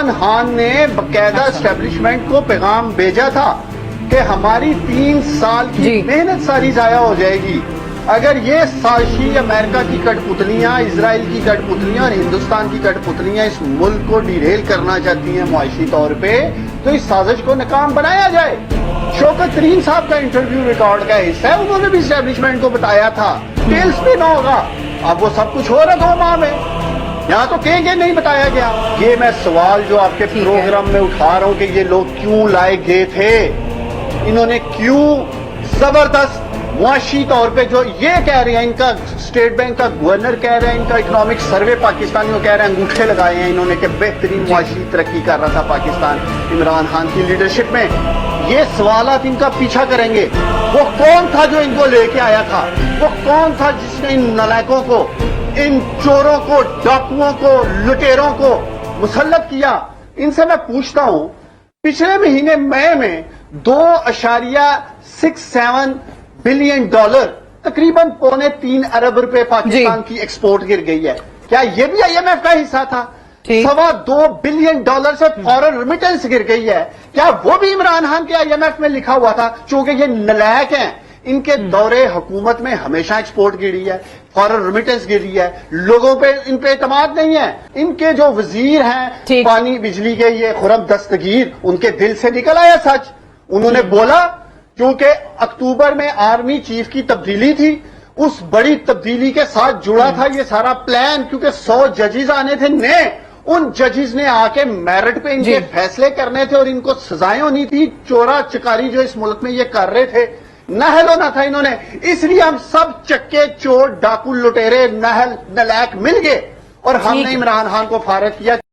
عمران خان نے باقاعدہ اسٹیبلشمنٹ کو پیغام بھیجا تھا کہ ہماری 3 سال کی محنت ساری ضائع ہو جائے گی اگر یہ سازشی امریکہ کی کٹ پتلیاں، اسرائیل کی کٹ پتلیاں اور ہندوستان کی کٹ پتلیاں اس ملک کو ڈیریل کرنا چاہتی ہیں معاشی طور پہ، تو اس سازش کو ناکام بنایا جائے۔ شوکت ترین صاحب کا انٹرویو ریکارڈ کا حصہ ہے، انہوں نے بھی اسٹیبلشمنٹ کو بتایا تھا ٹیلز پہ نہ ہوگا، اب وہ سب کچھ ہو رہا تھا میں یہاں تو کہیں گے نہیں بتایا گیا۔ یہ میں سوال جو آپ کے پروگرام میں اٹھا رہا ہوں کہ یہ لوگ کیوں لائے گئے تھے، انہوں نے کیوں زبردست معاشی طور پہ جو یہ کہہ رہے ہیں، ان کا اسٹیٹ بینک کا گورنر کہہ رہے ہیں، ان کا اکنامک سروے پاکستانیوں کہہ رہے ہیں، انگوٹھے لگائے ہیں انہوں نے کہ بہترین معاشی ترقی کر رہا تھا پاکستان عمران خان کی لیڈرشپ میں۔ یہ سوالات ان کا پیچھا کریں گے، وہ کون تھا جو ان کو لے کے آیا تھا، وہ کون تھا جس نے ان نالائکوں کو، ان چوروں کو، ڈاکوؤں کو، لٹیروں کو مسلط کیا۔ ان سے میں پوچھتا ہوں، پچھلے مہینے مئی میں 2.67 بلین ڈالر، تقریباً 2.25 ارب روپے پاکستان کی ایکسپورٹ گر گئی ہے۔ کیا یہ بھی آئی ایم ایف کا حصہ تھا؟ 2.25 بلین ڈالر سے فورن ریمیٹنس گر گئی ہے، کیا وہ بھی عمران خان کے آئی ایم ایف میں لکھا ہوا تھا؟ چونکہ یہ نلائق ہیں، ان کے دورے حکومت میں ہمیشہ ایکسپورٹ گری ہے، فورن ریمیٹنس گری ہے، لوگوں پہ ان پہ اعتماد نہیں ہے۔ ان کے جو وزیر ہیں پانی بجلی کے، یہ خرم دستگیر، ان کے دل سے نکل آیا سچ، انہوں نے بولا کیونکہ اکتوبر میں آرمی چیف کی تبدیلی تھی، اس بڑی تبدیلی کے ساتھ جڑا تھا یہ سارا پلان، کیونکہ 100 ججز آنے تھے نئے، ان ججز نے آ کے میرٹ پہ ان کے فیصلے کرنے تھے اور ان کو سزائیں ہونی تھی۔ چورا چکاری جو اس ملک میں یہ کر رہے تھے، نہل ہونا تھا انہوں نے، اس لیے ہم سب چکے چور ڈاکو لٹیرے نہل نلائق مل گئے اور ہم نے عمران خان کو فارغ کیا۔